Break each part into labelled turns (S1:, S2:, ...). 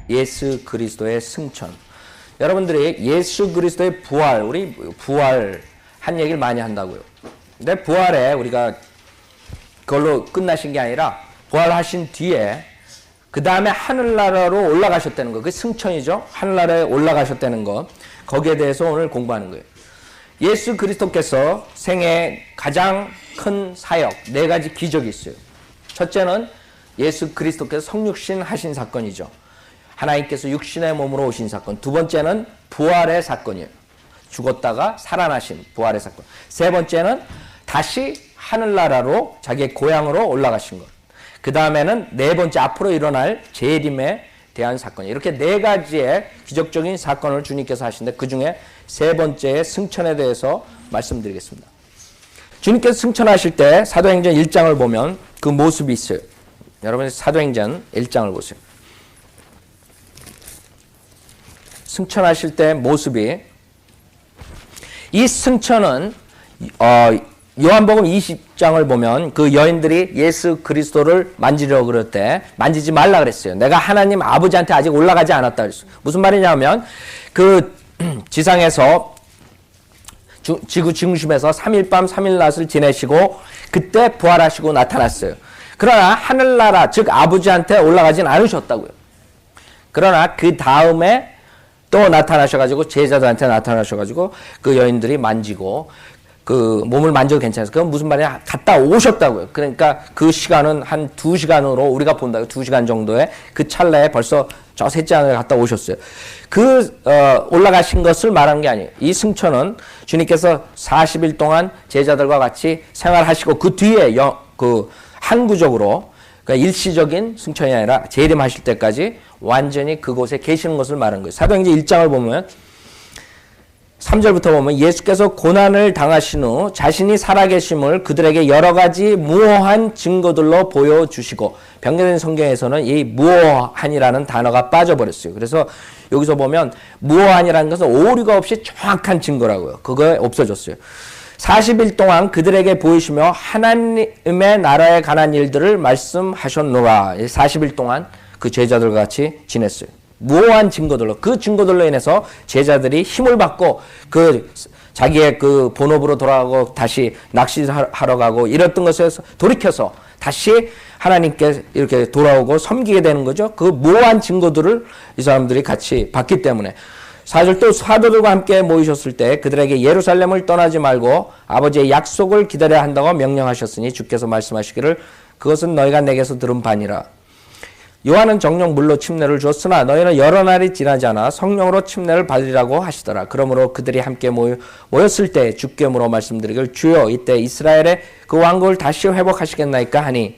S1: 예수 그리스도의 승천. 여러분들이 예수 그리스도의 부활, 우리 부활 한 얘기를 많이 한다고요. 근데 부활에 우리가 그걸로 끝나신 게 아니라 부활하신 뒤에 그 다음에 하늘나라로 올라가셨다는 거, 그게 승천이죠. 하늘나라에 올라가셨다는 거, 거기에 대해서 오늘 공부하는 거예요. 예수 그리스도께서 생애 가장 큰 사역, 4가지 기적이 있어요. 첫째는 예수 그리스도께서 성육신 하신 사건이죠. 하나님께서 육신의 몸으로 오신 사건. 두 번째는 부활의 사건이에요. 죽었다가 살아나신 부활의 사건. 세 번째는 다시 하늘나라로 자기의 고향으로 올라가신 것. 그 다음에는 네 번째 앞으로 일어날 재림에 대한 사건. 이렇게 4가지의 기적적인 사건을 주님께서 하시는데 그 중에 세 번째의 승천에 대해서 말씀드리겠습니다. 주님께서 승천하실 때 사도행전 1장을 보면 그 모습이 있어요. 여러분 사도행전 1장을 보세요. 승천하실 때 모습이, 이 승천은 요한복음 20장을 보면 그 여인들이 예수 그리스도를 만지려고 그럴 때 만지지 말라 그랬어요. 내가 하나님 아버지한테 아직 올라가지 않았다 그랬어요. 무슨 말이냐면 그 지상에서 지구 중심에서 3일 밤 3일 낮을 지내시고 그때 부활하시고 나타났어요. 그러나 하늘나라 즉 아버지한테 올라가진 않으셨다고요. 그러나 그 다음에 또 나타나셔가지고 제자들한테 나타나셔가지고 그 여인들이 만지고 그 몸을 만져도 괜찮아요. 그건 무슨 말이냐? 갔다 오셨다고요. 그러니까 그 시간은 한 2시간으로 우리가 본다고요. 2시간 정도에 그 찰나에 벌써 저 셋째 하늘에 갔다 오셨어요. 올라가신 것을 말한 게 아니에요. 이 승천은 주님께서 40일 동안 제자들과 같이 생활하시고 그 뒤에 항구적으로, 그러니까 일시적인 승천이 아니라 재림하실 때까지 완전히 그곳에 계시는 것을 말한 거예요. 사도행전 1장을 보면 3절부터 보면 예수께서 고난을 당하신 후 자신이 살아계심을 그들에게 여러 가지 무오한 증거들로 보여주시고, 변경된 성경에서는 이 무오한이라는 단어가 빠져버렸어요. 그래서 여기서 보면 무오한이라는 것은 오류가 없이 정확한 증거라고요. 그거 없어졌어요. 40일 동안 그들에게 보이시며 하나님의 나라에 관한 일들을 말씀하셨노라. 40일 동안 그 제자들과 같이 지냈어요. 무오한 증거들로, 그 증거들로 인해서 제자들이 힘을 받고 자기의 그 본업으로 돌아가고 다시 낚시하러 가고 이랬던 것에서 돌이켜서 다시 하나님께 이렇게 돌아오고 섬기게 되는 거죠. 그 무오한 증거들을 이 사람들이 같이 봤기 때문에 4절 또 사도들과 함께 모이셨을 때 그들에게 예루살렘을 떠나지 말고 아버지의 약속을 기다려야 한다고 명령하셨으니 주께서 말씀하시기를 그것은 너희가 내게서 들은 바니라. 요한은 정령 물로 침례를 주었으나 너희는 여러 날이 지나지 않아 성령으로 침례를 받으리라고 하시더라. 그러므로 그들이 함께 모였을 때 주께 물어 말씀드리길 주여 이때 이스라엘의 그 왕국을 다시 회복하시겠나이까 하니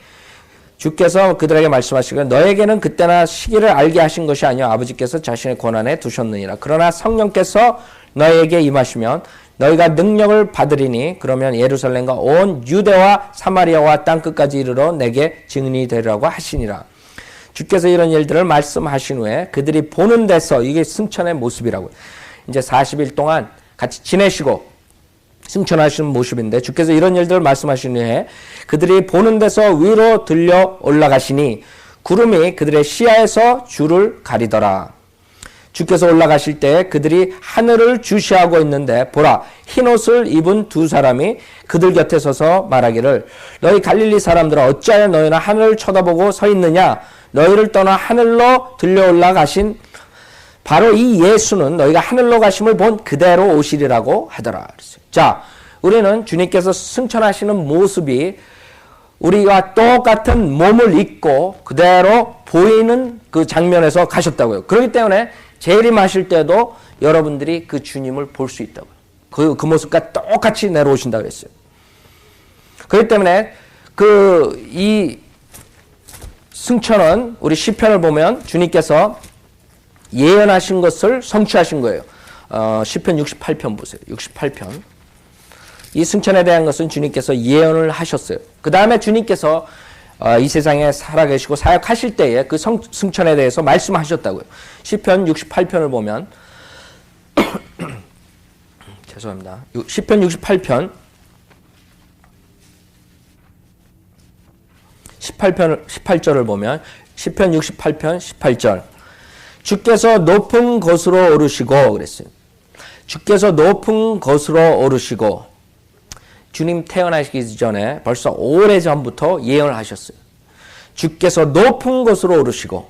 S1: 주께서 그들에게 말씀하시기를 너에게는 그때나 시기를 알게 하신 것이 아니요 아버지께서 자신의 권한에 두셨느니라. 그러나 성령께서 너에게 임하시면 너희가 능력을 받으리니 그러면 예루살렘과 온 유대와 사마리아와 땅끝까지 이르러 내게 증인이 되리라고 하시니라. 주께서 이런 일들을 말씀하신 후에 그들이 보는 데서, 이게 승천의 모습이라고요. 이제 40일 동안 같이 지내시고 승천하시는 모습인데 주께서 이런 일들을 말씀하신 후에 그들이 보는 데서 위로 들려 올라가시니 구름이 그들의 시야에서 주를 가리더라. 주께서 올라가실 때 그들이 하늘을 주시하고 있는데 보라 흰옷을 입은 2사람이 그들 곁에 서서 말하기를 너희 갈릴리 사람들아 어찌하여 너희는 하늘을 쳐다보고 서 있느냐. 너희를 떠나 하늘로 들려 올라가신 바로 이 예수는 너희가 하늘로 가심을 본 그대로 오시리라고 하더라. 자, 우리는 주님께서 승천하시는 모습이 우리가 똑같은 몸을 입고 그대로 보이는 그 장면에서 가셨다고요. 그렇기 때문에 재림하실 때도 여러분들이 그 주님을 볼 수 있다고요. 그 모습과 똑같이 내려오신다고 그랬어요. 그렇기 때문에 이 승천은 우리 시편을 보면 주님께서 예언하신 것을 성취하신 거예요. 시편 68편 보세요. 68편. 이 승천에 대한 것은 주님께서 예언을 하셨어요. 그 다음에 주님께서 이 세상에 살아계시고 사역하실 때에 그 승천에 대해서 말씀하셨다고요. 시편 68편을 보면 죄송합니다. 시편 68편 18절을 보면 시편 68편 18절 주께서 높은 곳으로 오르시고 그랬어요. 주께서 높은 곳으로 오르시고 주님 태어나시기 전에 벌써 오래전부터 예언을 하셨어요. 주께서 높은 곳으로 오르시고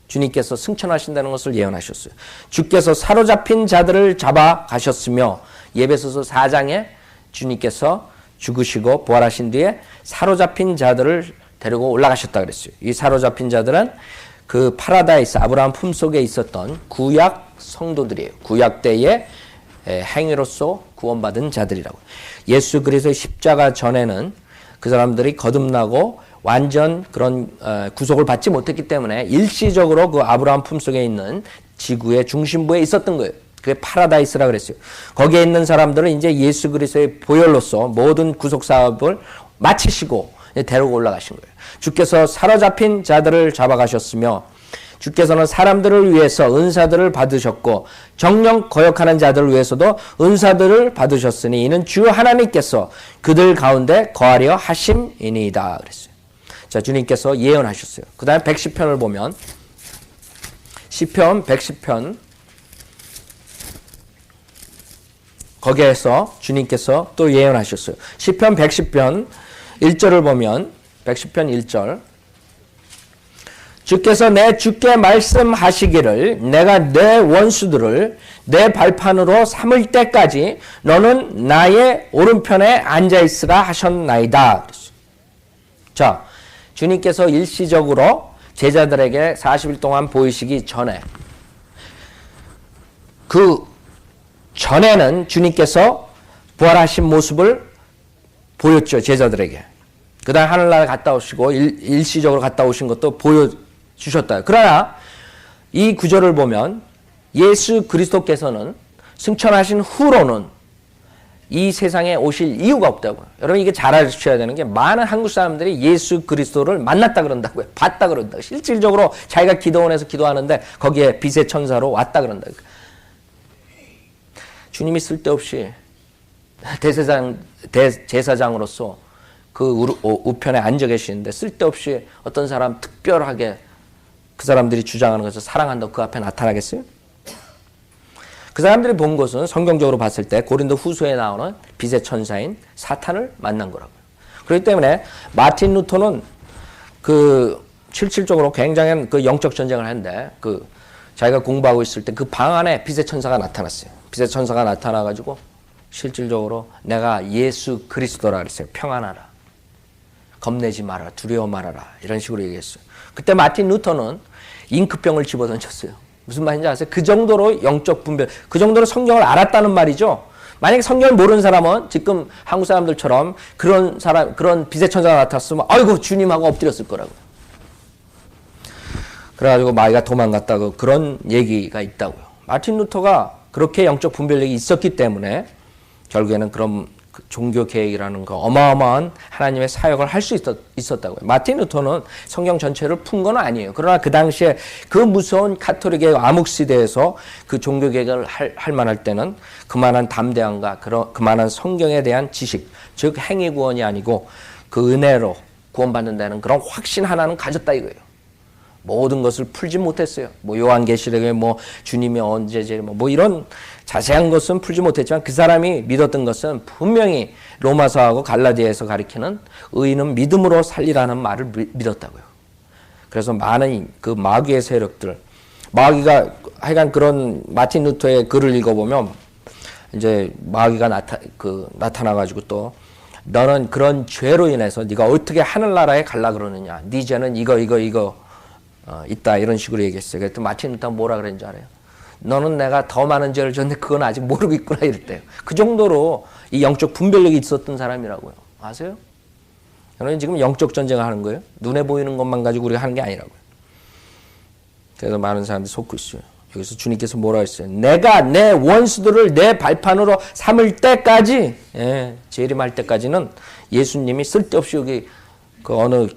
S1: 주님께서 승천하신다는 것을 예언하셨어요. 주께서 사로잡힌 자들을 잡아 가셨으며 예배소서 4장에 주님께서 죽으시고 부활하신 뒤에 사로잡힌 자들을 데리고 올라가셨다 그랬어요. 이 사로잡힌 자들은 그 파라다이스 아브라함 품속에 있었던 구약 성도들이에요. 구약 때의 행위로서 구원받은 자들이라고. 예수 그리스도의 십자가 전에는 그 사람들이 거듭나고 완전 그런 구속을 받지 못했기 때문에 일시적으로 그 아브라함 품속에 있는 지구의 중심부에 있었던 거예요. 그게 파라다이스라 그랬어요. 거기에 있는 사람들은 이제 예수 그리스도의 보혈로서 모든 구속 사업을 마치시고 데리고 올라가신 거예요. 주께서 사로잡힌 자들을 잡아가셨으며 주께서는 사람들을 위해서 은사들을 받으셨고 정령 거역하는 자들을 위해서도 은사들을 받으셨으니 이는 주 하나님께서 그들 가운데 거하려 하심이니이다 그랬어요. 자, 주님께서 예언하셨어요. 그 다음에 110편을 보면 시편 110편 거기에서 주님께서 또 예언하셨어요. 시편 110편 1절을 보면 110편 1절 주께서 내 주께 말씀하시기를 내가 내 원수들을 내 발판으로 삼을 때까지 너는 나의 오른편에 앉아있으라 하셨나이다. 자, 주님께서 일시적으로 제자들에게 40일 동안 보이시기 전에 그 전에는 주님께서 부활하신 모습을 보였죠. 제자들에게. 그 다음 하늘나라 갔다 오시고 일시적으로 갔다 오신 것도 보여주셨다. 그러나 이 구절을 보면 예수 그리스도께서는 승천하신 후로는 이 세상에 오실 이유가 없다고요. 여러분 이게 잘 아셔야 되는 게 많은 한국 사람들이 예수 그리스도를 만났다 그런다고요. 봤다 그런다고요. 실질적으로 자기가 기도원에서 기도하는데 거기에 빛의 천사로 왔다 그런다고요. 주님이 쓸데없이 제사장으로서 그 우편에 앉아 계시는데 쓸데없이 어떤 사람 특별하게 그 사람들이 주장하는 것을 사랑한다고 그 앞에 나타나겠어요? 그 사람들이 본 것은 성경적으로 봤을 때 고린도 후서에 나오는 빛의 천사인 사탄을 만난 거라고요. 그렇기 때문에 마틴 루터는 그 실질적으로 굉장한 그 영적 전쟁을 했는데 그 자기가 공부하고 있을 때 그 방 안에 빛의 천사가 나타났어요. 빛의 천사가 나타나가지고 실질적으로 내가 예수 그리스도라 그랬어요. 평안하라. 겁내지 말아라. 두려워 말아라. 이런 식으로 얘기했어요. 그때 마틴 루터는 잉크병을 집어던졌어요. 무슨 말인지 아세요? 그 정도로 영적 분별, 그 정도로 성경을 알았다는 말이죠. 만약에 성경을 모르는 사람은 지금 한국 사람들처럼 그런 빛의 천사가 나타났으면 아이고 주님하고 엎드렸을 거라고요. 그래가지고 마귀가 도망갔다고 그런 얘기가 있다고요. 마틴 루터가 그렇게 영적 분별력이 있었기 때문에 결국에는 그런 종교 개혁이라는 거 어마어마한 하나님의 사역을 할 수 있었다고요. 마틴 루터는 성경 전체를 푼 건 아니에요. 그러나 그 당시에 그 무서운 카톨릭의 암흑 시대에서 그 종교 개혁을 할 만할 때는 그만한 담대함과 그만한 성경에 대한 지식, 즉 행위 구원이 아니고 그 은혜로 구원받는다는 그런 확신 하나는 가졌다 이거예요. 모든 것을 풀지 못했어요. 뭐 요한계시록에 뭐 주님이 언제제 뭐 이런 자세한 것은 풀지 못했지만 그 사람이 믿었던 것은 분명히 로마서하고 갈라디아에서 가리키는 의인은 믿음으로 살리라는 말을 믿었다고요. 그래서 많은 그 마귀의 세력들, 마귀가 하여간 그런 마틴 루터의 글을 읽어보면 이제 마귀가 나타나가지고 또 너는 그런 죄로 인해서 네가 어떻게 하늘나라에 갈라 그러느냐. 네 죄는 이거 있다 이런 식으로 얘기했어요. 그랬더니 마틴 루터가 뭐라 그랬는지 알아요? 너는 내가 더 많은 죄를 졌는데 그건 아직 모르고 있구나 이랬대요. 그 정도로 이 영적 분별력이 있었던 사람이라고요. 아세요? 여러분 지금 영적 전쟁을 하는 거예요. 눈에 보이는 것만 가지고 우리가 하는 게 아니라고요. 그래서 많은 사람들이 속고 있어요. 여기서 주님께서 뭐라 했어요? 내가 내 원수들을 내 발판으로 삼을 때까지, 재림할 때까지는 예수님이 쓸데없이 여기 그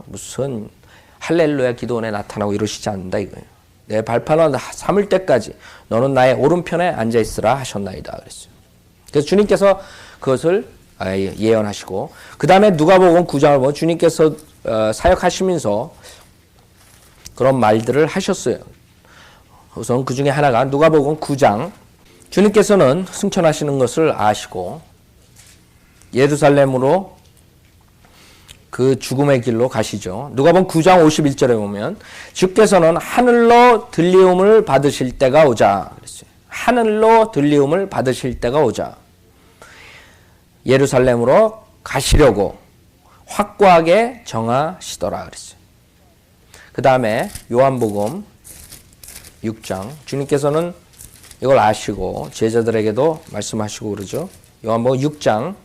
S1: 무슨 할렐루야 기도원에 나타나고 이러시지 않는다 이거예요. 내 발판을 삼을 때까지 너는 나의 오른편에 앉아있으라 하셨나이다 그랬어요. 그래서 주님께서 그것을 예언하시고 그 다음에 누가복음 9장을 보면 주님께서 사역하시면서 그런 말들을 하셨어요. 우선 그 중에 하나가 누가복음 9장. 주님께서는 승천하시는 것을 아시고 예루살렘으로 그 죽음의 길로 가시죠. 누가복음 9장 51절에 보면 주께서는 하늘로 들리움을 받으실 때가 오자 그랬어요. 하늘로 들리움을 받으실 때가 오자 예루살렘으로 가시려고 확고하게 정하시더라 그랬어요. 그 다음에 요한복음 6장. 주님께서는 이걸 아시고 제자들에게도 말씀하시고 그러죠. 요한복음 6장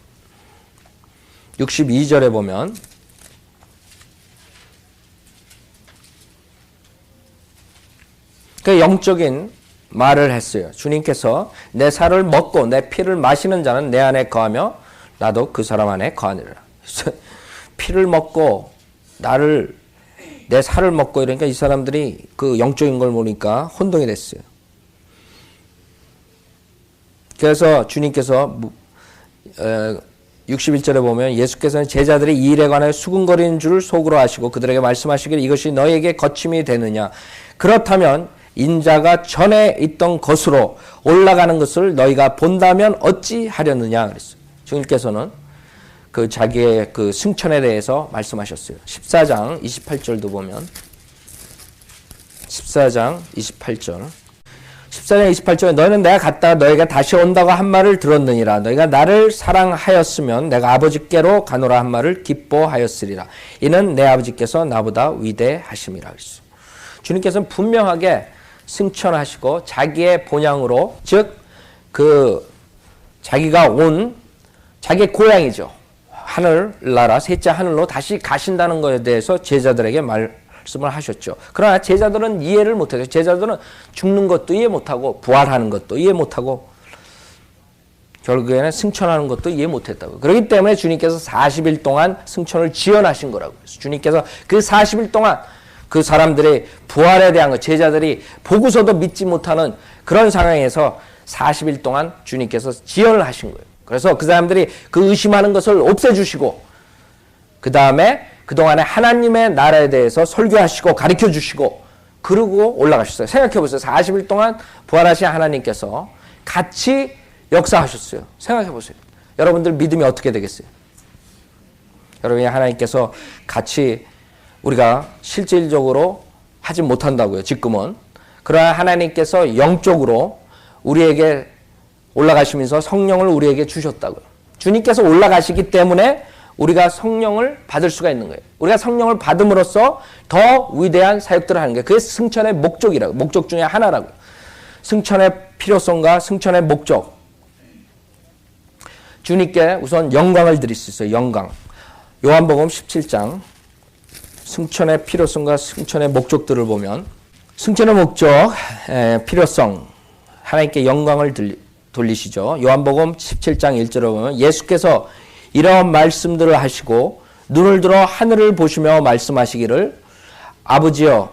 S1: 62절에 보면 그 영적인 말을 했어요. 주님께서 내 살을 먹고 내 피를 마시는 자는 내 안에 거하며 나도 그 사람 안에 거하니라. 피를 먹고 내 살을 먹고 이러니까 이 사람들이 그 영적인 걸 보니까 혼동이 됐어요. 그래서 주님께서 61절에 보면 예수께서는 제자들이 이 일에 관하여 수군거리는 줄 속으로 아시고 그들에게 말씀하시길 이것이 너희에게 거침이 되느냐. 그렇다면 인자가 전에 있던 것으로 올라가는 것을 너희가 본다면 어찌 하려느냐 그랬어요. 주님께서는 그 자기의 그 승천에 대해서 말씀하셨어요. 14장 28절도 보면 14장 28절 14장 28절에 너희는 내가 갔다가 너희가 다시 온다고 한 말을 들었느니라. 너희가 나를 사랑하였으면 내가 아버지께로 가노라 한 말을 기뻐하였으리라. 이는 내 아버지께서 나보다 위대하심이라 그랬어요. 주님께서는 분명하게 승천하시고 자기의 본향으로 즉 그 자기가 온 자기의 고향이죠. 하늘나라 셋째 하늘로 다시 가신다는 것에 대해서 제자들에게 말씀을 하셨죠. 그러나 제자들은 이해를 못해요. 제자들은 죽는 것도 이해 못하고 부활하는 것도 이해 못하고 결국에는 승천하는 것도 이해 못했다고. 그렇기 때문에 주님께서 40일 동안 승천을 지연하신 거라고. 주님께서 그 40일 동안 그 사람들의 부활에 대한 것, 제자들이 보고서도 믿지 못하는 그런 상황에서 40일 동안 주님께서 지연을 하신 거예요. 그래서 그 사람들이 그 의심하는 것을 없애주시고 그 다음에 그동안에 하나님의 나라에 대해서 설교하시고 가르쳐 주시고 그러고 올라가셨어요. 생각해 보세요. 40일 동안 부활하신 하나님께서 같이 역사하셨어요. 생각해 보세요. 여러분들 믿음이 어떻게 되겠어요? 여러분이 하나님께서 같이 우리가 실질적으로 하지 못한다고요. 지금은. 그러나 하나님께서 영적으로 우리에게 올라가시면서 성령을 우리에게 주셨다고요. 주님께서 올라가시기 때문에 우리가 성령을 받을 수가 있는 거예요. 우리가 성령을 받음으로써 더 위대한 사역들을 하는 거예요. 그게 승천의 목적이라고. 목적 중에 하나라고요. 승천의 필요성과 승천의 목적. 주님께 우선 영광을 드릴 수 있어요. 영광. 요한복음 17장 승천의 필요성과 승천의 목적들을 보면 승천의 목적, 필요성, 하나님께 영광을 돌리시죠. 요한복음 17장 1절에 보면 예수께서 이러한 말씀들을 하시고 눈을 들어 하늘을 보시며 말씀하시기를 아버지여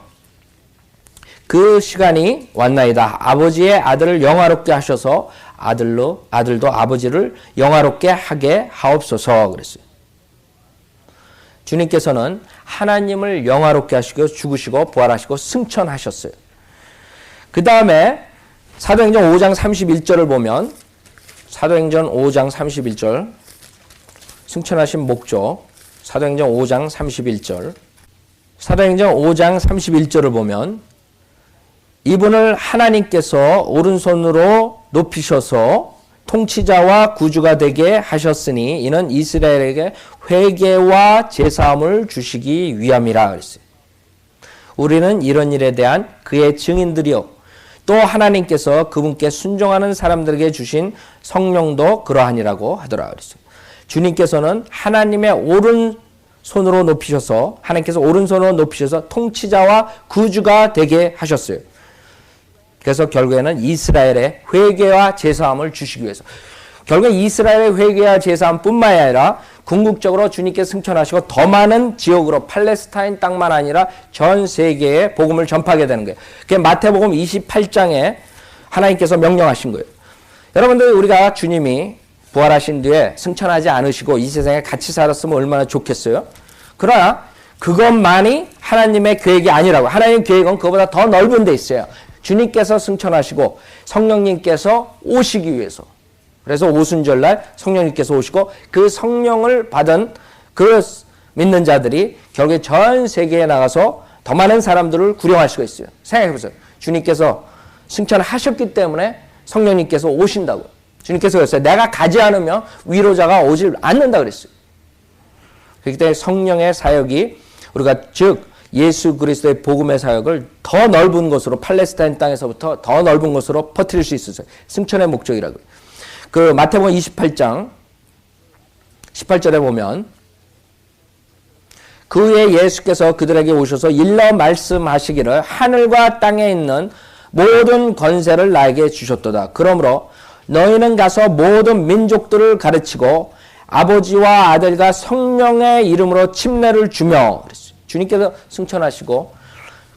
S1: 그 시간이 왔나이다. 아버지의 아들을 영화롭게 하셔서 아들도 아버지를 영화롭게 하게 하옵소서 그랬어요. 주님께서는 하나님을 영화롭게 하시고 죽으시고 부활하시고 승천하셨어요. 그 다음에 사도행전 5장 31절을 보면 사도행전 5장 31절 승천하신 목적 사도행전 5장 31절 사도행전 5장 31절을 보면 이분을 하나님께서 오른손으로 높이셔서 통치자와 구주가 되게 하셨으니 이는 이스라엘에게 회개와 제사함을 주시기 위함이라 그랬어요. 우리는 이런 일에 대한 그의 증인들이요 또 하나님께서 그분께 순종하는 사람들에게 주신 성령도 그러하니라고 하더라 그랬어요. 주님께서는 하나님의 오른손으로 높이셔서 하나님께서 오른손으로 높이셔서 통치자와 구주가 되게 하셨어요. 그래서 결국에는 이스라엘의 회개와 제사함을 주시기 위해서 결국에 이스라엘의 회개와 제사함뿐만이 아니라 궁극적으로 주님께 승천하시고 더 많은 지역으로 팔레스타인 땅만 아니라 전 세계에 복음을 전파하게 되는 거예요. 그게 마태복음 28장에 하나님께서 명령하신 거예요. 여러분들 우리가 주님이 부활하신 뒤에 승천하지 않으시고 이 세상에 같이 살았으면 얼마나 좋겠어요. 그러나 그것만이 하나님의 계획이 아니라고. 하나님의 계획은 그보다 더 넓은 데 있어요. 주님께서 승천하시고 성령님께서 오시기 위해서. 그래서 오순절날 성령님께서 오시고 그 성령을 받은 그 믿는 자들이 결국에 전 세계에 나가서 더 많은 사람들을 구령할 수가 있어요. 생각해보세요. 주님께서 승천하셨기 때문에 성령님께서 오신다고. 주님께서 그랬어요. 내가 가지 않으면 위로자가 오질 않는다 그랬어요. 그렇기 때문에 성령의 사역이 우리가 즉 예수 그리스도의 복음의 사역을 더 넓은 곳으로 팔레스타인 땅에서부터 더 넓은 곳으로 퍼뜨릴 수 있었어요. 승천의 목적이라고요. 그 마태복음 28장 18절에 보면 그 후에 예수께서 그들에게 오셔서 일러 말씀하시기를 하늘과 땅에 있는 모든 권세를 나에게 주셨도다. 그러므로 너희는 가서 모든 민족들을 가르치고 아버지와 아들과 성령의 이름으로 침례를 주며 그랬어요. 주님께서 승천하시고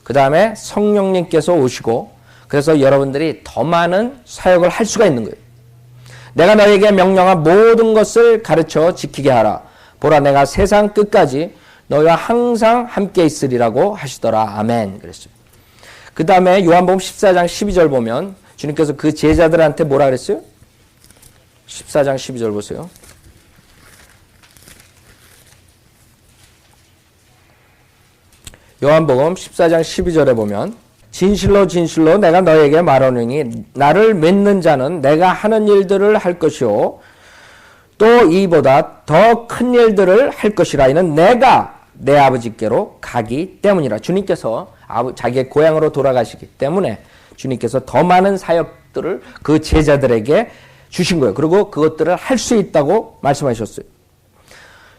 S1: 그 다음에 성령님께서 오시고 그래서 여러분들이 더 많은 사역을 할 수가 있는 거예요. 내가 너에게 명령한 모든 것을 가르쳐 지키게 하라. 보라 내가 세상 끝까지 너희와 항상 함께 있으리라고 하시더라. 아멘. 그랬어요. 그 다음에 요한복음 14장 12절 보면 주님께서 그 제자들한테 뭐라 그랬어요? 14장 12절 보세요. 요한복음 14장 12절에 보면 진실로 진실로 내가 너에게 말하노니 나를 믿는 자는 내가 하는 일들을 할 것이요 또 이보다 더 큰 일들을 할 것이라. 이는 내가 내 아버지께로 가기 때문이라. 주님께서 자기의 고향으로 돌아가시기 때문에 주님께서 더 많은 사역들을 그 제자들에게 주신 거예요. 그리고 그것들을 할 수 있다고 말씀하셨어요.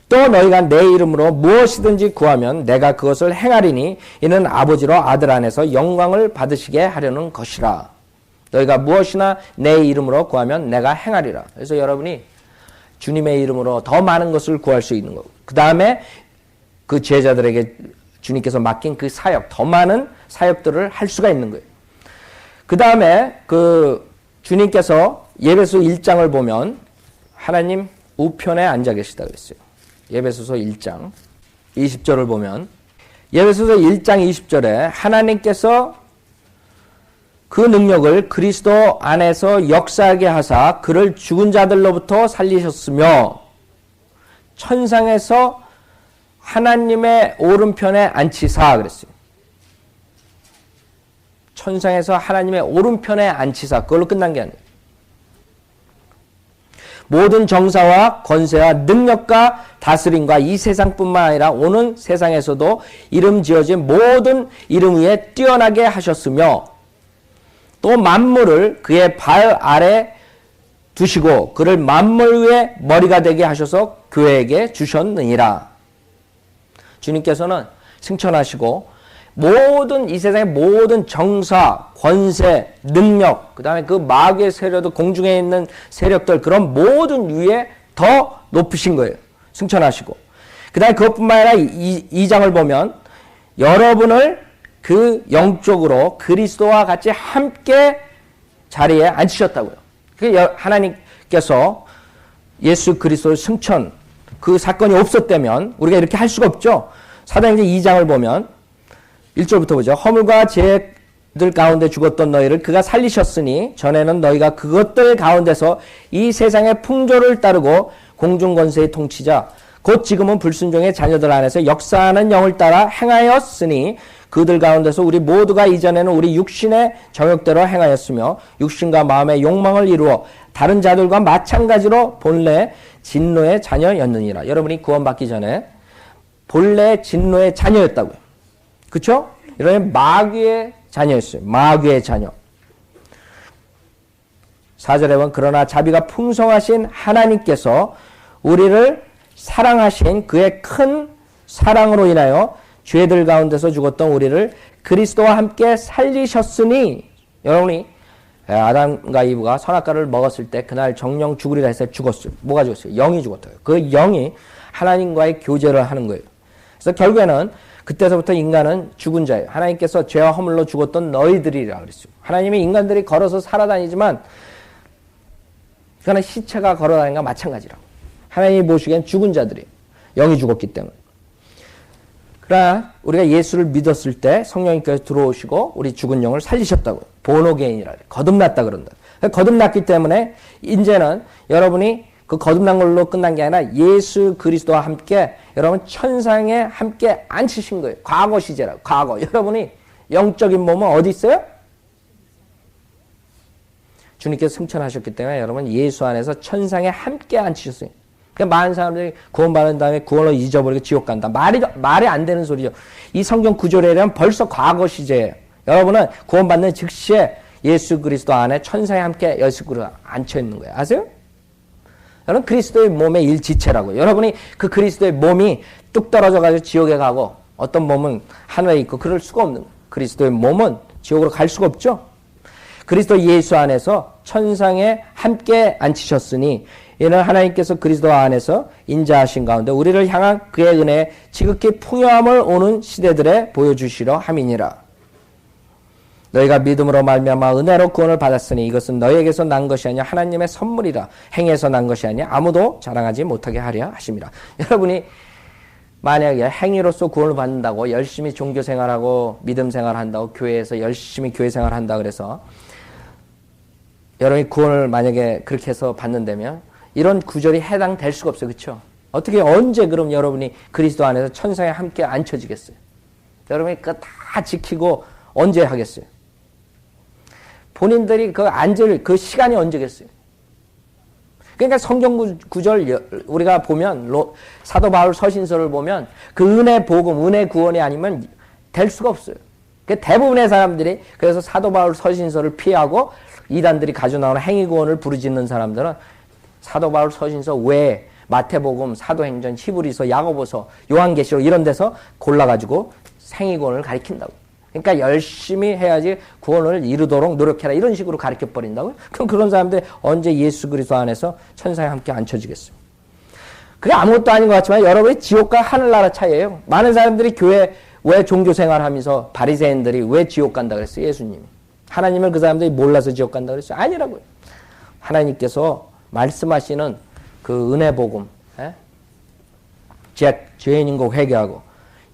S1: 또 너희가 내 이름으로 무엇이든지 구하면 내가 그것을 행하리니 이는 아버지로 아들 안에서 영광을 받으시게 하려는 것이라. 너희가 무엇이나 내 이름으로 구하면 내가 행하리라. 그래서 여러분이 주님의 이름으로 더 많은 것을 구할 수 있는 거고 그 다음에 그 제자들에게 주님께서 맡긴 그 사역, 더 많은 사역들을 할 수가 있는 거예요. 그 다음에 그 주님께서 예배소 1장을 보면 하나님 우편에 앉아 계시다 그랬어요. 예배소서 1장 20절을 보면 예배소서 1장 20절에 하나님께서 그 능력을 그리스도 안에서 역사하게 하사 그를 죽은 자들로부터 살리셨으며 천상에서 하나님의 오른편에 앉히사 그랬어요. 천상에서 하나님의 오른편에 앉히사 그걸로 끝난 게 아니에요. 모든 정사와 권세와 능력과 다스림과 이 세상뿐만 아니라 오는 세상에서도 이름 지어진 모든 이름 위에 뛰어나게 하셨으며 또 만물을 그의 발 아래 두시고 그를 만물 위에 머리가 되게 하셔서 교회에게 주셨느니라. 주님께서는 승천하시고 모든 이 세상의 모든 정사, 권세, 능력, 그 다음에 그 마귀의 세력도 공중에 있는 세력들 그런 모든 위에 더 높으신 거예요. 승천하시고. 그 다음에 그것뿐만 아니라 이 장을 보면 여러분을 그 영적으로 그리스도와 같이 함께 자리에 앉히셨다고요. 하나님께서 예수 그리스도의 승천 그 사건이 없었다면 우리가 이렇게 할 수가 없죠. 사도행전 2장을 보면 1절부터 보죠. 허물과 죄들 가운데 죽었던 너희를 그가 살리셨으니 전에는 너희가 그것들 가운데서 이 세상의 풍조를 따르고 공중권세의 통치자 곧 지금은 불순종의 자녀들 안에서 역사하는 영을 따라 행하였으니 그들 가운데서 우리 모두가 이전에는 우리 육신의 정욕대로 행하였으며 육신과 마음의 욕망을 이루어 다른 자들과 마찬가지로 본래 진노의 자녀였느니라. 여러분이 구원받기 전에 본래 진노의 자녀였다고요. 그렇죠? 이러면 마귀의 자녀였어요. 마귀의 자녀. 4절에 보면 그러나 자비가 풍성하신 하나님께서 우리를 사랑하신 그의 큰 사랑으로 인하여 죄들 가운데서 죽었던 우리를 그리스도와 함께 살리셨으니 여러분이 아담과 이브가 선악과를 먹었을 때 그날 정령 죽으리라 해서 죽었어요. 뭐가 죽었어요? 영이 죽었어요. 그 영이 하나님과의 교제를 하는 거예요. 그래서 결국에는 그때서부터 인간은 죽은 자예요. 하나님께서 죄와 허물로 죽었던 너희들이라 그랬어요. 하나님이 인간들이 걸어서 살아다니지만 그거는 시체가 걸어다니는 것과 마찬가지라고. 하나님이 보시기엔 죽은 자들이에요. 영이 죽었기 때문에. 그러나 우리가 예수를 믿었을 때 성령님께서 들어오시고 우리 죽은 영을 살리셨다고요. 본어게인이라 거듭났다 그런다. 거듭났기 때문에 이제는 여러분이 그 거듭난 걸로 끝난 게 아니라 예수 그리스도와 함께 여러분 천상에 함께 앉히신 거예요. 과거 시제라고. 과거. 여러분이 영적인 몸은 어디 있어요? 주님께서 승천하셨기 때문에 여러분 예수 안에서 천상에 함께 앉히셨어요. 그러니까 많은 사람들이 구원받은 다음에 구원을 잊어버리고 지옥 간다. 말이 안 되는 소리죠. 이 성경 구절에 의하면 벌써 과거 시제예요. 여러분은 구원받는 즉시에 예수 그리스도 안에 천상에 함께 예수 그리스도 앉혀 있는 거예요. 아세요? 여러분 그리스도의 몸의 일지체라고. 여러분이 그 그리스도의 몸이 뚝 떨어져 가지고 지옥에 가고 어떤 몸은 하늘에 있고 그럴 수가 없는 거예요. 그리스도의 몸은 지옥으로 갈 수가 없죠. 그리스도 예수 안에서 천상에 함께 앉히셨으니 이는 하나님께서 그리스도 안에서 인자하신 가운데 우리를 향한 그의 은혜에 지극히 풍요함을 오는 시대들에 보여주시려 함이니라. 너희가 믿음으로 말미암아 은혜로 구원을 받았으니 이것은 너희에게서 난 것이 아니라 하나님의 선물이라. 행에서 난 것이 아니라 아무도 자랑하지 못하게 하려 하심이라. 여러분이 만약에 행위로서 구원을 받는다고 열심히 종교 생활하고 믿음 생활한다고 교회에서 열심히 교회 생활한다 그래서 여러분이 구원을 만약에 그렇게 해서 받는다면 이런 구절이 해당될 수가 없어요. 그렇죠? 어떻게 언제 그럼 여러분이 그리스도 안에서 천상에 함께 앉혀지겠어요? 여러분이 그거 다 지키고 언제 하겠어요? 본인들이 그 앉을 그 시간이 언제겠어요? 그러니까 성경 구절 우리가 보면 사도 바울 서신서를 보면 그 은혜 복음, 은혜 구원이 아니면 될 수가 없어요. 대부분의 사람들이 그래서 사도 바울 서신서를 피하고 이단들이 가져 나오는 행위 구원을 부르짖는 사람들은 사도 바울 서신서 외에 마태복음, 사도행전, 히브리서, 야고보서, 요한계시록 이런 데서 골라가지고 행위 구원을 가리킨다고. 그러니까 열심히 해야지 구원을 이루도록 노력해라 이런 식으로 가르쳐 버린다고요. 그럼 그런 사람들이 언제 예수 그리스도 안에서 천상에 함께 앉혀지겠어요? 그게 아무것도 아닌 것 같지만 여러분의 지옥과 하늘나라 차이예요. 많은 사람들이 교회 왜 종교 생활하면서 바리새인들이 왜 지옥 간다 그랬어요? 예수님이. 하나님을 그 사람들이 몰라서 지옥 간다 그랬어요? 아니라고요. 하나님께서 말씀하시는 그 은혜 복음, 죄인인 거 회개하고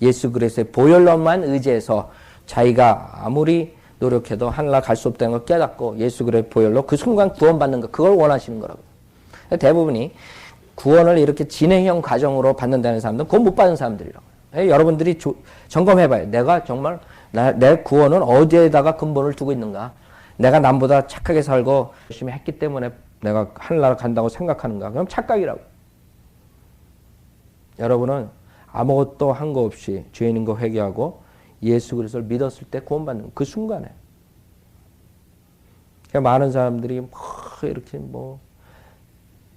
S1: 예수 그리스도의 보혈로만 의지해서 자기가 아무리 노력해도 하늘나라 갈 수 없다는 걸 깨닫고 예수 그리스도의 보혈로 그 순간 구원받는 거 그걸 원하시는 거라고요. 대부분이 구원을 이렇게 진행형 과정으로 받는다는 사람들은 구원 못 받은 사람들이라고요. 여러분들이 점검해봐요. 내가 정말 내 구원은 어디에다가 근본을 두고 있는가? 내가 남보다 착하게 살고 열심히 했기 때문에 내가 하늘나라 간다고 생각하는가? 그럼 착각이라고. 여러분은 아무것도 한 거 없이 죄인인 거 회개하고 예수 그리스도를 믿었을 때 구원받는 그 순간에. 많은 사람들이 이렇게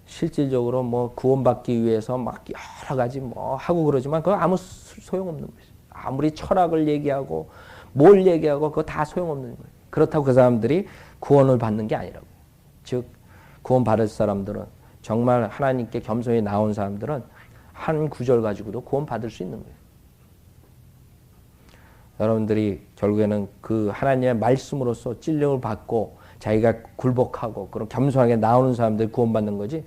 S1: 실질적으로 구원받기 위해서 막 여러 가지 하고 그러지만 그거 아무 소용없는 거죠. 아무리 철학을 얘기하고 뭘 얘기하고 그거 다 소용없는 거예요. 그렇다고 그 사람들이 구원을 받는 게 아니라고. 즉 구원 받을 사람들은 정말 하나님께 겸손히 나온 사람들은 한 구절 가지고도 구원 받을 수 있는 거예요. 여러분들이 결국에는 그 하나님의 말씀으로서 찔림을 받고 자기가 굴복하고 그런 겸손하게 나오는 사람들이 구원받는 거지.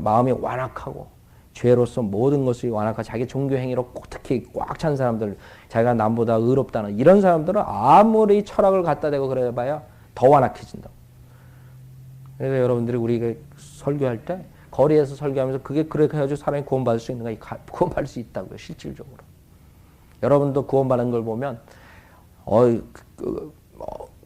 S1: 마음이 완악하고 죄로서 모든 것이 완악하고 자기 종교 행위로 특히 꽉 찬 사람들, 자기가 남보다 의롭다는 이런 사람들은 아무리 철학을 갖다 대고 그래봐야 더 완악해진다. 그래서 여러분들이 우리가 설교할 때 거리에서 설교하면서 그게 그렇게 해가지고 사람이 구원받을 수 있는가? 구원받을 수 있다고요. 실질적으로. 여러분도 구원받는 걸 보면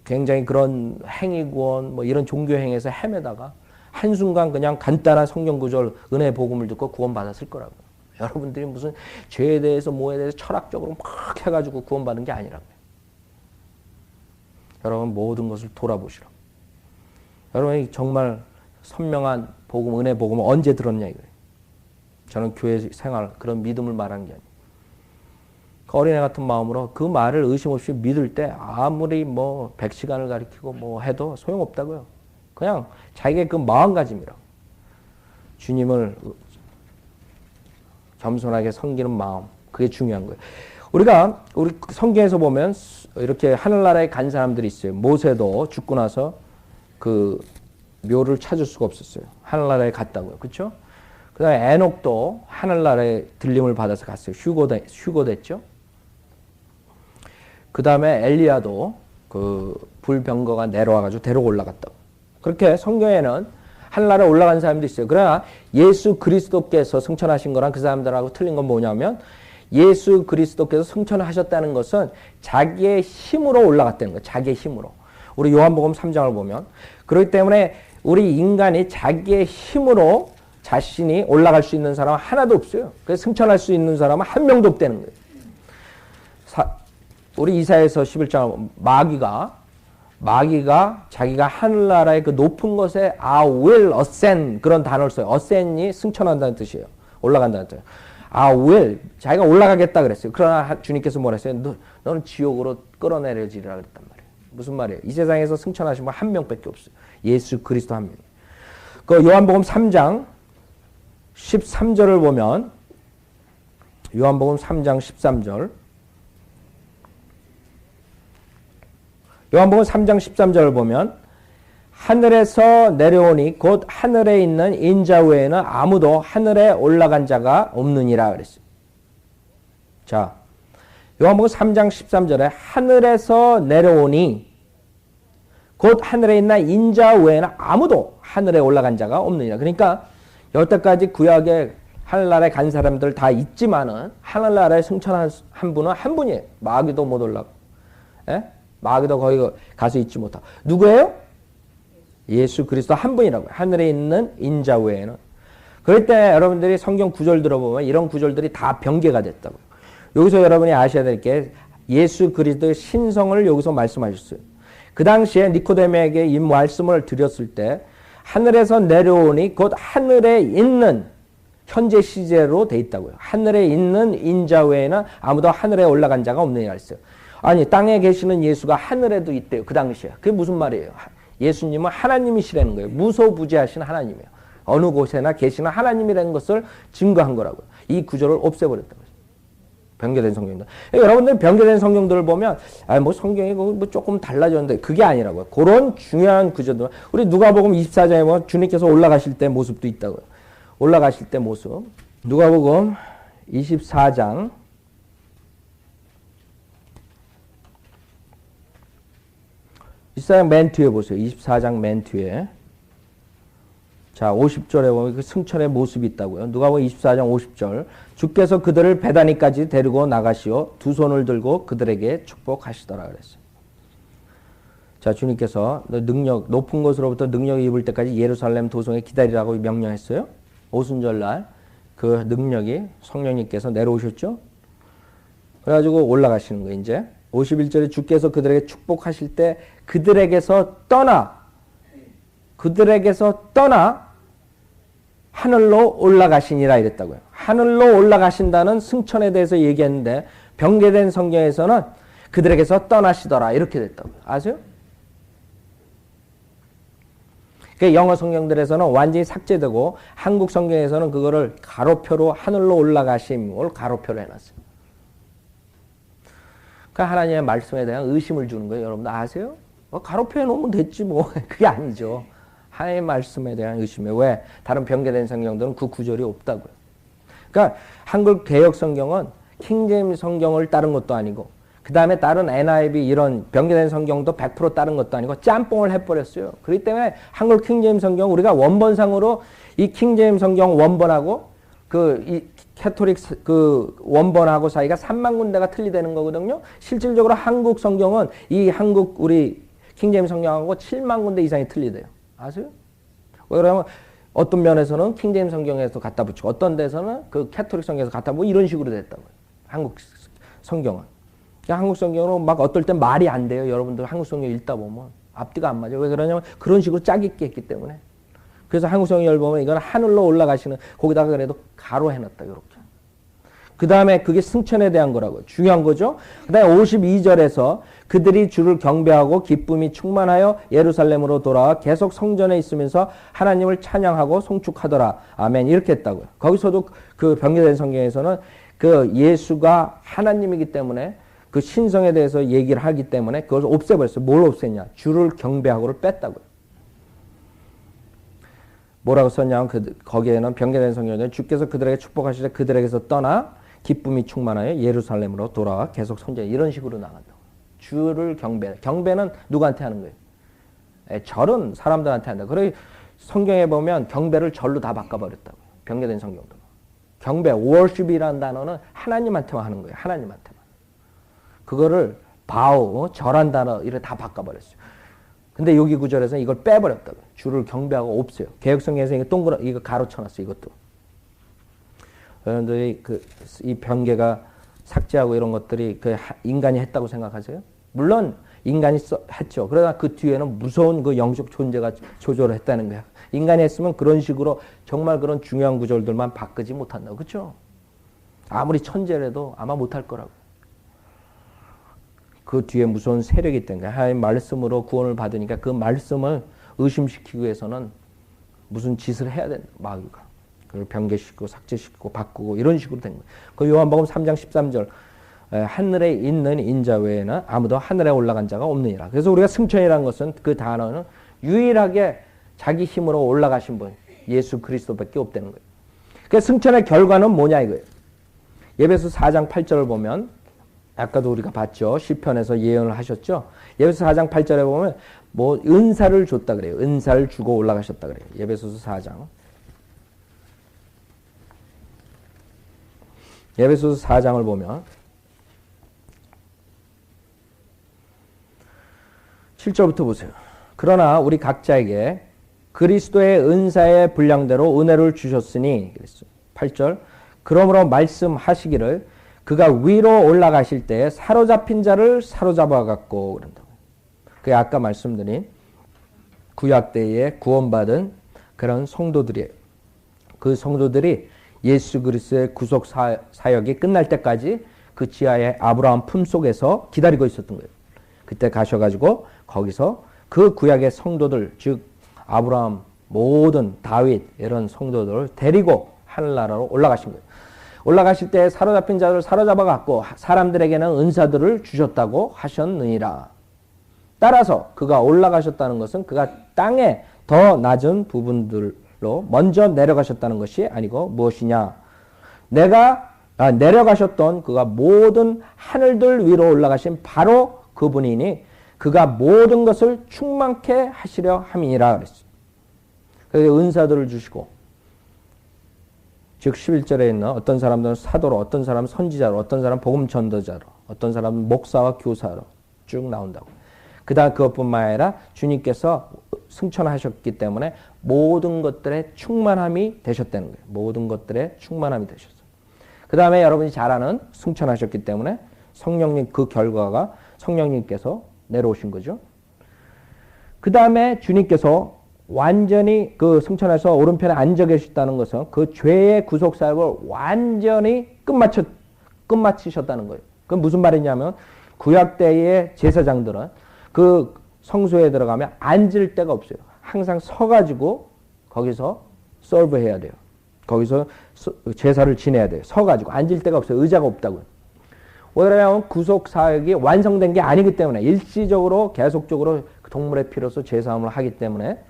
S1: 굉장히 그런 행위 구원 이런 종교 행위에서 헤매다가 한순간 그냥 간단한 성경 구절 은혜 복음을 듣고 구원받았을 거라고요. 여러분들이 무슨 죄에 대해서 뭐에 대해서 철학적으로 막 해가지고 구원받은 게 아니라고요. 여러분 모든 것을 돌아보시라고. 여러분이 정말 선명한 복음, 은혜 복음을 언제 들었냐 이거예요. 저는 교회 생활, 그런 믿음을 말한 게 아니에요. 그 어린애 같은 마음으로 그 말을 의심 없이 믿을 때 아무리 100시간을 가리키고 해도 소용없다고요. 그냥 자기의 그 마음가짐이라고. 주님을 겸손하게 섬기는 마음, 그게 중요한 거예요. 우리 성경에서 보면 이렇게 하늘나라에 간 사람들이 있어요. 모세도 죽고 나서 그 묘를 찾을 수가 없었어요. 하늘나라에 갔다고요. 그렇죠? 그다음에 에녹도 하늘나라에 들림을 받아서 갔어요. 휴거됐죠. 그다음에 엘리야도 그 불병거가 내려와가지고 데리고 올라갔다고. 그렇게 성경에는 하늘나라에 올라간 사람도 있어요. 그러나 예수 그리스도께서 승천하신 거랑 그 사람들하고 틀린 건 뭐냐면 예수 그리스도께서 승천하셨다는 것은 자기의 힘으로 올라갔다는 거예요. 자기의 힘으로. 우리 요한복음 3장을 보면 그렇기 때문에 우리 인간이 자기의 힘으로 자신이 올라갈 수 있는 사람은 하나도 없어요. 그래서 승천할 수 있는 사람은 한 명도 없다는 거예요. 우리 이사야서 11장 마귀가 자기가 하늘나라의 그 높은 곳에 I will ascend 그런 단어를 써요. ascend이 승천한다는 뜻이에요. 올라간다는 뜻이에요. I will 자기가 올라가겠다 그랬어요. 그러나 주님께서 뭐라 했어요? 너는 지옥으로 끌어내려지리라 그랬단 말이에요. 무슨 말이에요? 이 세상에서 승천하신 분 한 명밖에 없어요. 예수 그리스도 한 명. 그 요한복음 3장 13절을 보면 요한복음 3장 13절 요한복음 3장 13절을 보면 하늘에서 내려오니 곧 하늘에 있는 인자 외에는 아무도 하늘에 올라간 자가 없느니라 그랬어요. 자, 요한복음 3장 13절에 하늘에서 내려오니 곧 하늘에 있는 인자 외에는 아무도 하늘에 올라간 자가 없느니라. 그러니까 여태까지 구약에 하늘나라에 간 사람들 다 있지만은 하늘나라에 승천한 분은 한 분이에요. 마귀도 못 올라가. 예? 마귀도 거기 가서 있지 못하고. 누구예요? 예수 그리스도 한 분이라고요. 하늘에 있는 인자 외에는. 그럴 때 여러분들이 성경 구절 들어보면 이런 구절들이 다 변개가 됐다고요. 여기서 여러분이 아셔야 될 게 예수 그리스도의 신성을 여기서 말씀하셨어요. 그 당시에 니코데모에게 이 말씀을 드렸을 때 하늘에서 내려오니 곧 하늘에 있는 현재 시제로 돼 있다고요. 하늘에 있는 인자 외에는 아무도 하늘에 올라간 자가 없느냐 했어요. 아니 땅에 계시는 예수가 하늘에도 있대요. 그 당시에. 그게 무슨 말이에요? 예수님은 하나님이시라는 거예요. 무소부재하신 하나님이에요. 어느 곳에나 계시는 하나님이라는 것을 증거한 거라고요. 이 구절을 없애버렸다는 거죠. 변개된 성경들. 여러분들 변개된 성경들을 보면 뭐 성경이 뭐 조금 달라졌는데 그게 아니라고요. 그런 중요한 구절들. 우리 누가복음 24장에 보면 주님께서 올라가실 때 모습도 있다고요. 올라가실 때 모습. 누가복음 24장 24장 맨 뒤에 보세요. 24장 맨 뒤에. 자, 50절에 보면 그 승천의 모습이 있다고요. 누가복음 24장 50절. 주께서 그들을 베다니까지 데리고 나가시어 두 손을 들고 그들에게 축복하시더라 그랬어요. 자, 주님께서 높은 곳으로부터 능력을 입을 때까지 예루살렘 도성에 기다리라고 명령했어요. 오순절날 그 능력이 성령님께서 내려오셨죠. 그래가지고 올라가시는 거예요. 이제 51절에 주께서 그들에게 축복하실 때 그들에게서 떠나 하늘로 올라가시니라 이랬다고요. 하늘로 올라가신다는 승천에 대해서 얘기했는데 변개된 성경에서는 그들에게서 떠나시더라 이렇게 됐다고요. 아세요? 영어 성경들에서는 완전히 삭제되고 한국 성경에서는 그거를 가로표로 하늘로 올라가심을 가로표로 해놨어요. 그러니까 하나님의 말씀에 대한 의심을 주는 거예요. 여러분들 아세요? 가로표 해놓으면 됐지 뭐. 그게 아니죠. 하나님의 말씀에 대한 의심이에요. 왜? 다른 변개된 성경들은 그 구절이 없다고요. 그러니까 한국 개역 성경은 킹제임스 성경을 따른 것도 아니고 그 다음에 다른 NIV 이런 변개된 성경도 100% 따른 것도 아니고 짬뽕을 해버렸어요. 그렇기 때문에 한국 킹제임스 성경 우리가 원본상으로 이 킹제임스 성경 원본하고 이 캐토릭 그 원본하고 사이가 3만 군데가 틀리다는 거거든요. 실질적으로 한국 성경은 이 한국 우리 킹제임스 성경하고 7만 군데 이상이 틀리대요. 아세요? 그러면 어떤 면에서는 킹제임스 성경에서 갖다 붙이고 어떤 데서는 그 캐토릭 성경에서 갖다 뭐 이런 식으로 됐다고요. 한국 성경은. 한국 성경으로 막 어떨 땐 말이 안 돼요. 여러분들 한국 성경 읽다 보면 앞뒤가 안 맞아요. 왜 그러냐면 그런 식으로 짜깁기 했기 때문에. 그래서 한국 성경을 보면 이건 하늘로 올라가시는 거기다가 그래도 가로 해놨다 이렇게. 그 다음에 그게 승천에 대한 거라고요. 중요한 거죠. 그 다음에 52절에서 그들이 주를 경배하고 기쁨이 충만하여 예루살렘으로 돌아와 계속 성전에 있으면서 하나님을 찬양하고 송축하더라. 아멘. 이렇게 했다고요. 거기서도 그 변개된 성경에서는 그 예수가 하나님이기 때문에 그 신성에 대해서 얘기를 하기 때문에 그것을 없애버렸어요. 뭘 없앴냐? 주를 경배하고를 뺐다고요. 뭐라고 썼냐면 거기에는 변개된 성경에 주께서 그들에게 축복하실 때 그들에게서 떠나 기쁨이 충만하여 예루살렘으로 돌아와 계속 선제 이런 식으로 나간다고. 주를 경배는 누구한테 하는 거예요? 절은 사람들한테 한다. 그래 성경에 보면 경배를 절로 다 바꿔버렸다고. 변개된 성경도. 경배, worship이라는 단어는 하나님한테만 하는 거예요. 하나님한테만. 그거를 바우, 절한 단어 이렇게 다 바꿔버렸어요. 근데 여기 구절에서 이걸 빼버렸다고. 주를 경배하고 없어요. 개혁성경에서 이거 가로 쳐놨어요. 이것도. 여러분들이 이 변개가 삭제하고 이런 것들이 인간이 했다고 생각하세요? 물론 인간이 했죠. 그러나 그 뒤에는 무서운 그 영적 존재가 조절을 했다는 거야. 인간이 했으면 그런 식으로 정말 그런 중요한 구절들만 바꾸지 못한다고. 그렇죠? 아무리 천재라도 아마 못할 거라고. 그 뒤에 무서운 세력이 있다는 거야. 하나님 말씀으로 구원을 받으니까 그 말씀을 의심시키기 위해서는 무슨 짓을 해야 된다. 마귀가. 그걸 변개시키고 삭제시키고 바꾸고 이런 식으로 된 거예요. 그 요한복음 3장 13절 하늘에 있는 인자 외에는 아무도 하늘에 올라간 자가 없느니라. 그래서 우리가 승천이라는 것은 그 단어는 유일하게 자기 힘으로 올라가신 분 예수 그리스도밖에 없다는 거예요. 그 승천의 결과는 뭐냐 이거예요. 에베소 4장 8절을 보면 아까도 우리가 봤죠. 시편에서 예언을 하셨죠. 에베소 4장 8절에 보면 뭐 은사를 줬다 그래요. 은사를 주고 올라가셨다 그래요. 에베소서 4장. 에베소서 4장을 보면 7절부터 보세요. 그러나 우리 각자에게 그리스도의 은사의 분량대로 은혜를 주셨으니 그랬어요. 8절. 그러므로 말씀하시기를 그가 위로 올라가실 때 사로잡힌 자를 사로잡아 갖고 그런다고. 그게 아까 말씀드린 구약 때에 구원받은 그런 성도들이에요. 그 성도들이 예수 그리스도의 구속 사역이 끝날 때까지 그 지하의 아브라함 품속에서 기다리고 있었던 거예요. 그때 가셔가지고 거기서 그 구약의 성도들, 즉 아브라함, 모든 다윗 이런 성도들을 데리고 하늘나라로 올라가신 거예요. 올라가실 때 사로잡힌 자를 사로잡아 갖고 사람들에게는 은사들을 주셨다고 하셨느니라. 따라서 그가 올라가셨다는 것은 그가 땅에 더 낮은 부분들로 먼저 내려가셨다는 것이 아니고 무엇이냐. 내려가셨던 그가 모든 하늘들 위로 올라가신 바로 그분이니 그가 모든 것을 충만케 하시려 함이니라 그랬어요. 그래서 은사들을 주시고 즉 11절에 있는 어떤 사람들은 사도로, 어떤 사람은 선지자로, 어떤 사람은 복음 전도자로, 어떤 사람은 목사와 교사로 쭉 나온다고. 그다음 그것뿐만 아니라 주님께서 승천하셨기 때문에 모든 것들의 충만함이 되셨다는 거예요. 모든 것들의 충만함이 되셨어요. 그 다음에 여러분이 잘 아는 승천하셨기 때문에 성령님 그 결과가 성령님께서 내려오신 거죠. 그 다음에 주님께서 완전히 그 승천해서 오른편에 앉아 계셨다는 것은 그 죄의 구속 사역을 완전히 끝마치셨다는 거예요. 그건 무슨 말이냐면 구약 때의 제사장들은 그 성소에 들어가면 앉을 데가 없어요. 항상 서가지고 거기서 서브해야 돼요. 거기서 제사를 지내야 돼요. 서가지고 앉을 데가 없어요. 의자가 없다고요. 왜냐하면 구속 사역이 완성된 게 아니기 때문에 일시적으로 계속적으로 동물의 피로서 제사함을 하기 때문에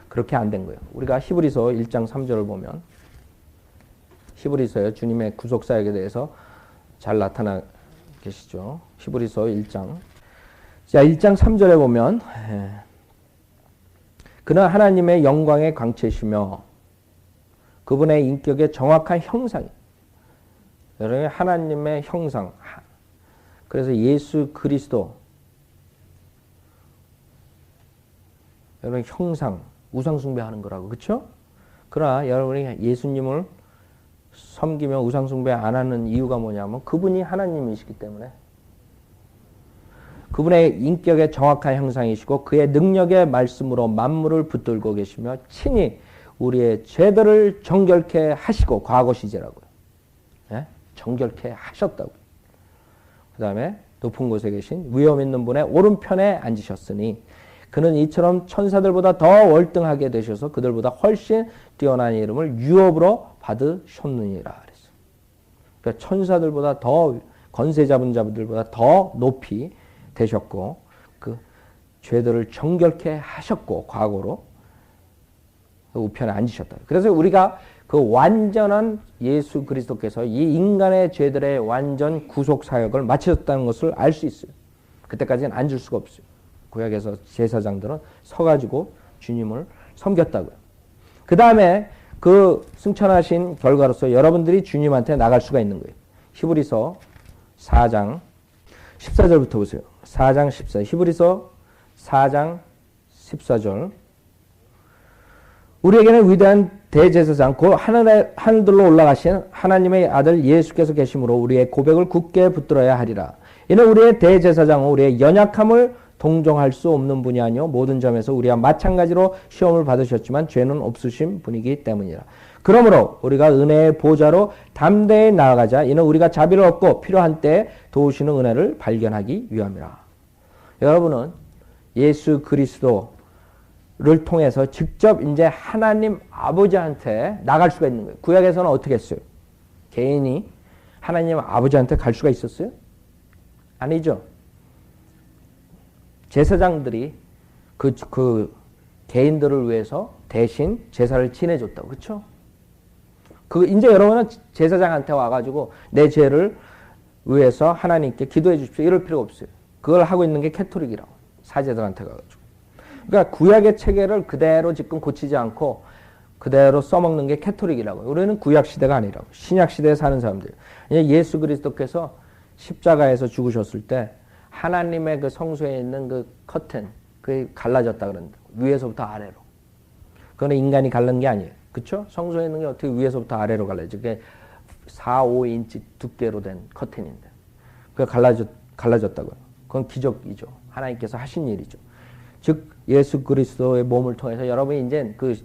S1: 그렇게 안 된 거예요. 우리가 히브리서 1장 3절을 보면 히브리서에 주님의 구속 사역에 대해서 잘 나타나 계시죠. 히브리서 1장. 자, 1장 3절에 보면 그는 하나님의 영광의 광채시며 그분의 인격의 정확한 형상이 여러분 하나님의 형상. 그래서 예수 그리스도 여러분 형상 우상 숭배하는 거라고. 그렇죠? 그러나 여러분이 예수님을 섬기며 우상 숭배 안 하는 이유가 뭐냐면 그분이 하나님이시기 때문에 그분의 인격의 정확한 형상이시고 그의 능력의 말씀으로 만물을 붙들고 계시며 친히 우리의 죄들을 정결케 하시고 과거 시제라고요. 네? 정결케 하셨다고. 그 다음에 높은 곳에 계신 위엄 있는 분의 오른편에 앉으셨으니 그는 이처럼 천사들보다 더 월등하게 되셔서 그들보다 훨씬 뛰어난 이름을 유업으로 받으셨느니라 그랬어요. 그러니까 천사들보다 더 권세 잡은 자들보다 더 높이 되셨고 그 죄들을 정결케 하셨고 과거로 우편에 앉으셨다. 그래서 우리가 그 완전한 예수 그리스도께서 이 인간의 죄들의 완전 구속 사역을 마치셨다는 것을 알 수 있어요. 그때까지는 앉을 수가 없어요. 구약에서 제사장들은 서가지고 주님을 섬겼다고요. 그 다음에 그 승천하신 결과로서 여러분들이 주님한테 나갈 수가 있는 거예요. 히브리서 4장 14절부터 보세요. 4장 14절. 히브리서 4장 14절. 우리에게는 위대한 대제사장 곧 하늘들로 올라가신 하나님의 아들 예수께서 계심으로 우리의 고백을 굳게 붙들어야 하리라. 이는 우리의 대제사장은 우리의 연약함을 동정할 수 없는 분이 아니요 모든 점에서 우리와 마찬가지로 시험을 받으셨지만 죄는 없으신 분이기 때문이라. 그러므로 우리가 은혜의 보좌로 담대히 나아가자. 이는 우리가 자비를 얻고 필요한 때에 도우시는 은혜를 발견하기 위함이라. 여러분은 예수 그리스도를 통해서 직접 이제 하나님 아버지한테 나갈 수가 있는 거예요. 구약에서는 어떻게 했어요? 개인이 하나님 아버지한테 갈 수가 있었어요? 아니죠. 제사장들이 그 개인들을 위해서 대신 제사를 지내줬다고. 그렇죠? 이제 여러분은 제사장한테 와가지고 내 죄를 위해서 하나님께 기도해 주십시오. 이럴 필요가 없어요. 그걸 하고 있는 게 캐토릭이라고. 사제들한테 가가지고. 그러니까 구약의 체계를 그대로 지금 고치지 않고 그대로 써먹는 게 캐토릭이라고. 우리는 구약 시대가 아니라고. 신약 시대에 사는 사람들. 예수 그리스도께서 십자가에서 죽으셨을 때 하나님의 그 성소에 있는 그 커튼, 그게 갈라졌다 그런다. 위에서부터 아래로. 그건 인간이 갈른 게 아니에요. 그쵸? 성소에 있는 게 어떻게 위에서부터 아래로 갈라져. 그게 4, 5인치 두께로 된 커튼인데. 그게 갈라졌다고요. 그건 기적이죠. 하나님께서 하신 일이죠. 즉, 예수 그리스도의 몸을 통해서 여러분이 이제 그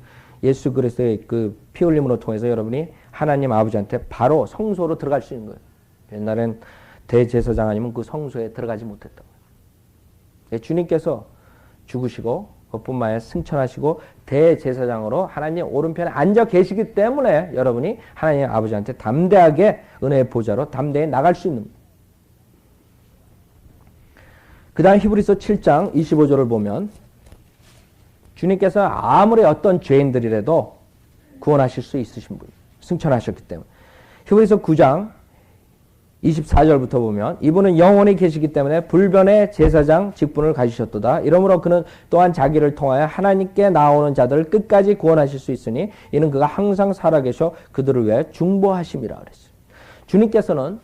S1: 예수 그리스도의 그 피 흘림으로 통해서 여러분이 하나님 아버지한테 바로 성소로 들어갈 수 있는 거예요. 옛날엔 대제사장 아니면 그 성소에 들어가지 못했다고요. 주님께서 죽으시고 그뿐만 아니라 승천하시고 대제사장으로 하나님 오른편에 앉아 계시기 때문에 여러분이 하나님 아버지한테 담대하게 은혜의 보좌로 담대히 나갈 수 있는 거예요. 그 다음 히브리서 7장 25절을 보면 주님께서 아무리 어떤 죄인들이라도 구원하실 수 있으신 분, 승천하셨기 때문에. 히브리서 9장 24절부터 보면 이분은 영원히 계시기 때문에 불변의 제사장 직분을 가지셨도다. 이러므로 그는 또한 자기를 통하여 하나님께 나오는 자들을 끝까지 구원하실 수 있으니 이는 그가 항상 살아계셔 그들을 위해 중보하심이라 그랬어요. 주님께서는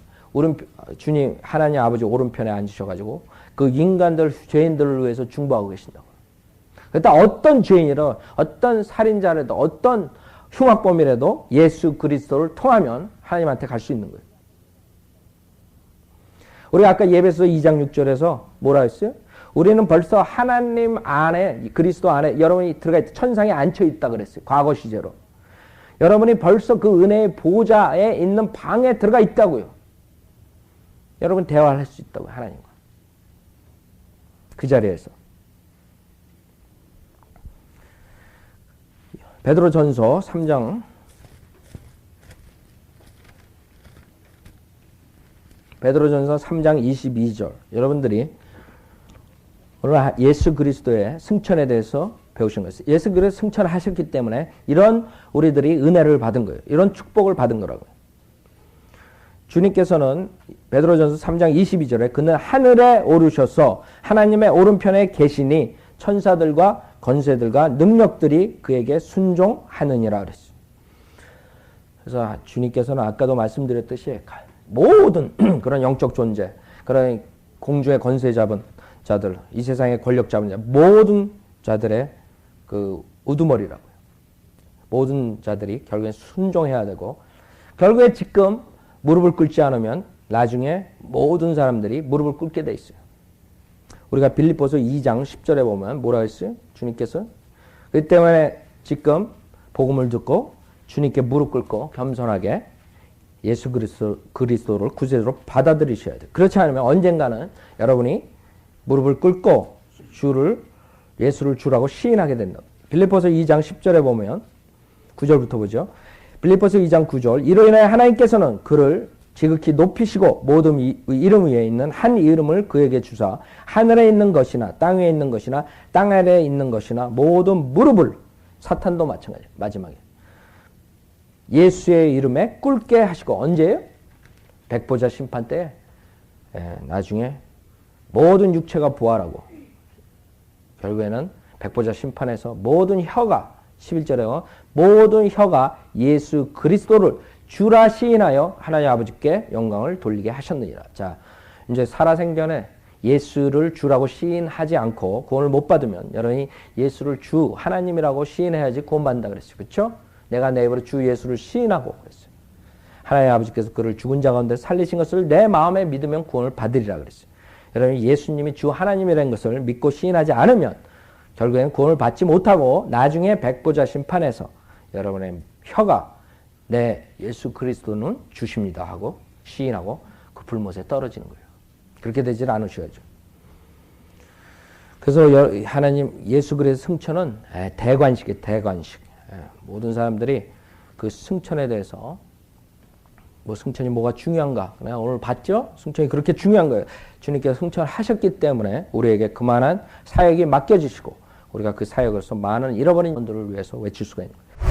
S1: 주님 하나님 아버지 오른편에 앉으셔가지고 그 인간들 죄인들을 위해서 중보하고 계신다고. 그러니까 어떤 죄인이라도 어떤 살인자라도 어떤 흉악범이라도 예수 그리스도를 통하면 하나님한테 갈 수 있는 거예요. 우리가 아까 예배서 2장 6절에서 뭐라 했어요? 우리는 벌써 하나님 안에 그리스도 안에 여러분이 들어가 있다. 천상에 앉혀 있다 그랬어요. 과거 시제로. 여러분이 벌써 그 은혜의 보좌에 있는 방에 들어가 있다고요. 여러분 대화를 할 수 있다고요. 하나님과. 그 자리에서. 베드로전서 3장 베드로전서 3장 22절. 여러분들이 오늘 예수 그리스도의 승천에 대해서 배우신 거예요. 예수 그리스도 승천하셨기 때문에 이런 우리들이 은혜를 받은 거예요. 이런 축복을 받은 거라고요. 주님께서는 베드로전서 3장 22절에 그는 하늘에 오르셔서 하나님의 오른편에 계시니 천사들과 권세들과 능력들이 그에게 순종하느니라 그랬어요. 그래서 주님께서는 아까도 말씀드렸듯이 모든 그런 영적 존재, 그런 공중의 권세 잡은 자들, 이 세상의 권력 잡은 자, 모든 자들의 그 우두머리라고요. 모든 자들이 결국엔 순종해야 되고, 결국에 지금 무릎을 꿇지 않으면 나중에 모든 사람들이 무릎을 꿇게 돼 있어요. 우리가 빌립보서 2장 10절에 보면 뭐라 했어요? 주님께서 그 때문에 지금 복음을 듣고 주님께 무릎 꿇고 겸손하게 예수 그리스도를 구세주로 받아들이셔야 돼요. 그렇지 않으면 언젠가는 여러분이 무릎을 꿇고 예수를 주라고 시인하게 된다. 빌립보서 2장 10절에 보면 9절부터 보죠. 빌립보서 2장 9절 이로 인하여 하나님께서는 그를 지극히 높이시고 모든 이름 위에 있는 한 이름을 그에게 주사 하늘에 있는 것이나 땅 위에 있는 것이나 땅 아래에 있는 것이나 모든 무릎을 사탄도 마찬가지예요. 마지막에. 예수의 이름에 꿇게 하시고 언제예요? 백보자 심판 때 나중에 모든 육체가 부활하고 결국에는 백보자 심판에서 모든 혀가 11절에 모든 혀가 예수 그리스도를 주라 시인하여 하나님 아버지께 영광을 돌리게 하셨느니라. 자, 이제 살아생전에 예수를 주라고 시인하지 않고 구원을 못 받으면 여러분이 예수를 주 하나님이라고 시인해야지 구원받는다 그랬어요. 그렇죠? 내가 내 입으로 주 예수를 시인하고 그랬어요. 하나님 아버지께서 그를 죽은 자 가운데 살리신 것을 내 마음에 믿으면 구원을 받으리라 그랬어요. 여러분 예수님이 주 하나님이라는 것을 믿고 시인하지 않으면 결국엔 구원을 받지 못하고 나중에 백보자 심판에서 여러분의 혀가 내 예수 그리스도는 주십니다 하고 시인하고 그 불못에 떨어지는 거예요. 그렇게 되질 않으셔야죠. 그래서 하나님 예수 그리스도 승천은 대관식이에요. 대관식. 모든 사람들이 그 승천에 대해서 뭐 승천이 뭐가 중요한가? 그냥 오늘 봤죠? 승천이 그렇게 중요한 거예요. 주님께서 승천을 하셨기 때문에 우리에게 그만한 사역이 맡겨지시고 우리가 그 사역으로서 많은 잃어버린 분들을 위해서 외칠 수가 있는 거예요.